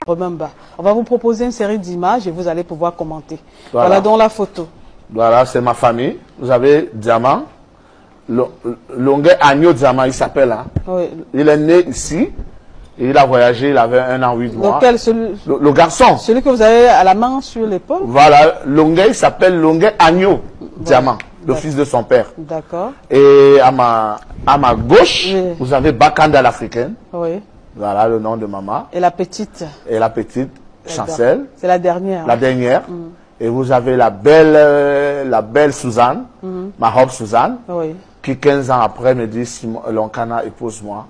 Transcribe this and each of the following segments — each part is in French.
Remember. On va vous proposer une série d'images et vous allez pouvoir commenter. Voilà donc la photo. Voilà, c'est ma famille. Vous avez Diamant. Longuet Agneau Diamant, il s'appelle. Hein. Oui. Il est né ici. Et il a voyagé, il avait 1 an, 8 mois. Lequel, le garçon. Celui que vous avez à la main sur l'épaule. Voilà, Longuet, il s'appelle Longuet Agneau Diamant, le fils de son père. D'accord. Et à ma gauche, oui. vous avez Bakanda l'Africaine. Oui. Voilà le nom de maman. Et la petite. Et la petite, Chancel. C'est la dernière. La dernière. Et vous avez la belle Suzanne, ma robe Suzanne, oui. qui 15 ans après me dit, Lonkana, épouse-moi.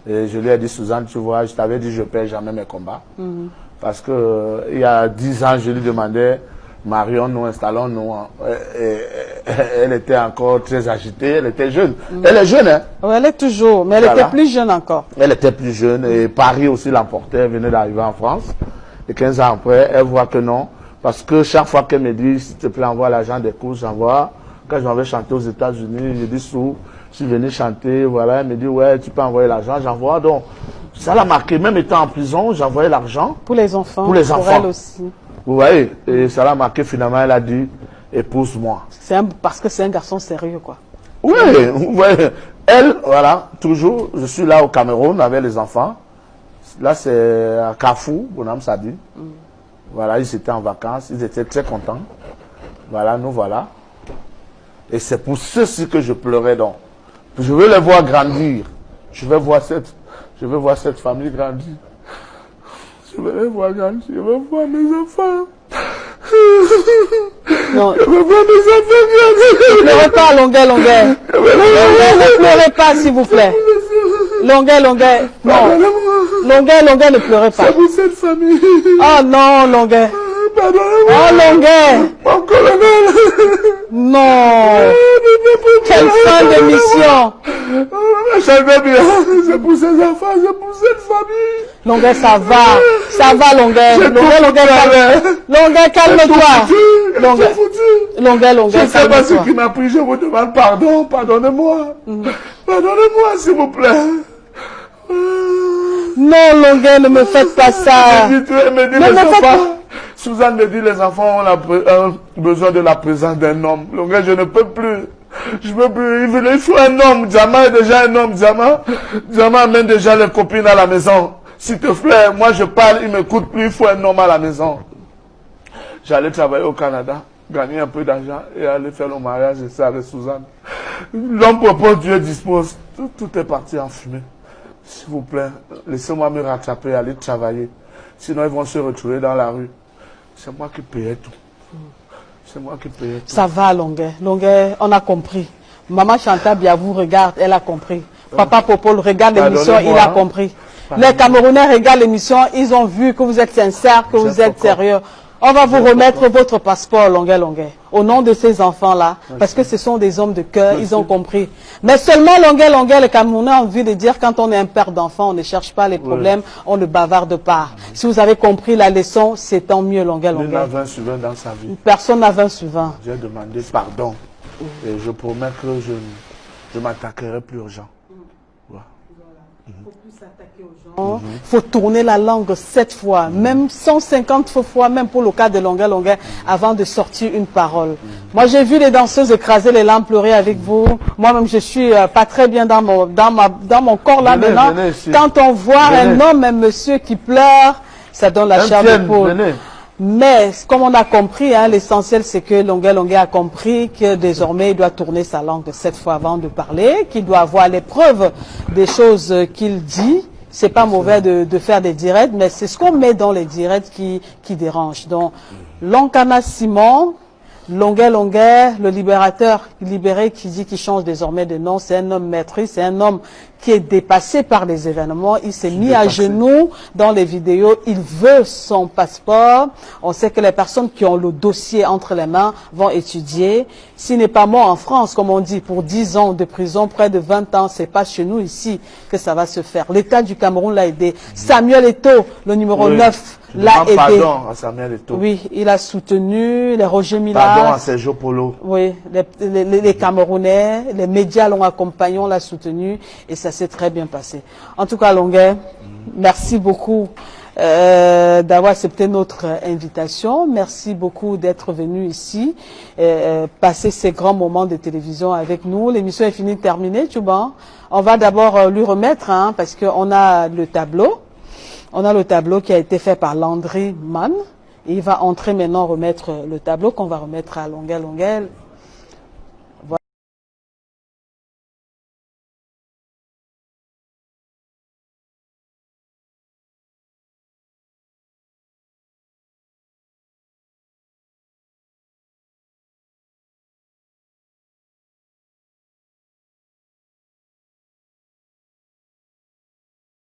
Et je lui ai dit, Suzanne, tu vois, je t'avais dit, je ne perds jamais mes combats. Parce que il y a 10 ans, je lui demandais, marions-nous, installons-nous. Elle était encore très agitée, elle était jeune. Elle est jeune, hein? Oui, elle est toujours, mais elle était plus jeune encore. Elle était plus jeune et Paris aussi l'emportait, elle venait d'arriver en France. Et 15 ans après, elle voit que non. Parce que chaque fois qu'elle me dit, s'il te plaît, envoie l'argent des courses, j'envoie. Quand je m'en vais chanter aux États-Unis, je dis, je suis venu chanter, voilà. Elle me dit, ouais, tu peux envoyer l'argent, j'envoie. Donc, ça l'a marqué. Même étant en prison, j'envoyais l'argent. Pour les enfants. Pour les enfants. Pour elle aussi. Vous voyez, et ça l'a marqué. Finalement, elle a dit, épouse-moi. Parce que c'est un garçon sérieux, quoi. Oui, ouais. Elle, voilà, toujours, je suis là au Cameroun avec les enfants. Là, c'est à Kafou, Bonham Sadi. Voilà, ils étaient en vacances, ils étaient très contents. Voilà, nous voilà. Et c'est pour ceci que je pleurais donc. Je veux les voir grandir. Je veux voir cette famille grandir. Je veux les voir grandir. Je veux voir mes enfants. Non. Je veux voir mes enfants grandir. Ne pleurez pas, Longuet. Longuet, ne pleurez pas, s'il vous plaît. Longuet. Non. Longuet, ne pleurez pas. C'est pour cette famille. Oh non, Longuet. Oh, Longuet. Mon colonel. Non. Quelle fin de mission. C'est pour ces enfants, c'est pour cette famille. Longuet, ça va, Longuet. Longuet, calme-toi. Longuet, je ne sais pas ce qui m'a pris, je vous demande pardon, pardonnez-moi. Pardonnez-moi, s'il vous plaît. Non, Longuet, ne me faites pas ça. Ne me faites pas. Suzanne me dit, les enfants ont besoin de la présence d'un homme. Longuet, je ne peux plus. Je peux plus. Il faut un homme. Diamant est déjà un homme. Diamant amène déjà les copines à la maison. S'il te plaît, moi je parle, il ne m'écoute plus. Il faut un homme à la maison. J'allais travailler au Canada, gagner un peu d'argent et aller faire le mariage et ça avec Suzanne. L'homme propose, Dieu dispose. Tout est parti en fumée. S'il vous plaît, laissez-moi me rattraper, aller travailler. Sinon, ils vont se retrouver dans la rue. C'est moi qui payais tout. C'est moi qui payais tout. Ça va, Longuet. Longuet, on a compris. Maman Chantal Biavou regarde, elle a compris. Papa Popol regarde l'émission, il a compris. Les Camerounais regardent l'émission, ils ont vu que vous êtes sincère, que vous êtes sérieux. On va vous remettre votre passeport, Longuet, au nom de ces enfants-là, parce que ce sont des hommes de cœur, ils ont compris. Mais seulement, Longuet, les Camerounais ont envie de dire, quand on est un père d'enfant, on ne cherche pas les problèmes, on ne bavarde pas. Si vous avez compris la leçon, c'est tant mieux, Longuet. Il n'a 20 sur 20 dans sa vie. Personne n'a 20 sur 20. J'ai demandé pardon. Et je promets que je ne m'attaquerai plus aux gens. Il faut tourner la langue 7 fois, même 150 fois, même pour le cas de Longuet, avant de sortir une parole. Moi, j'ai vu les danseuses écraser les larmes, pleurer avec vous. Moi-même, je suis pas très bien dans mon corps là maintenant. Quand on voit un homme, un monsieur qui pleure, ça donne la chair de poule. Mais, comme on a compris, hein, l'essentiel c'est que Longuet a compris que désormais il doit tourner sa langue 7 fois avant de parler, qu'il doit avoir les preuves des choses qu'il dit. C'est pas mauvais de faire des directs, mais c'est ce qu'on met dans les directs qui dérange. Donc, Lonkana Simon, Longuet, le libérateur libéré qui dit qu'il change désormais de nom, c'est un homme maîtrise, c'est un homme qui est dépassé par les événements. Il s'est mis à genoux dans les vidéos, il veut son passeport. On sait que les personnes qui ont le dossier entre les mains vont étudier. S'il n'est pas mort en France, comme on dit, pour 10 ans de prison, près de 20 ans, c'est pas chez nous ici que ça va se faire. L'État du Cameroun l'a aidé. Samuel Eto'o, le numéro 9, l'a aidé. Pardon à Samuel Eto'o. Oui, il a soutenu les Roger Mila. Pardon à Sergio Polo. Oui, les Camerounais, les médias l'ont accompagné, on l'a soutenu et ça s'est très bien passé. En tout cas, Longuet, merci beaucoup d'avoir accepté notre invitation. Merci beaucoup d'être venu ici, passer ces grands moments de télévision avec nous. L'émission est finie, terminée, Tchouban. On va d'abord lui remettre, hein, parce qu'on a le tableau. On a le tableau qui a été fait par Landry Mann. Et il va entrer maintenant remettre le tableau qu'on va remettre à Longuet.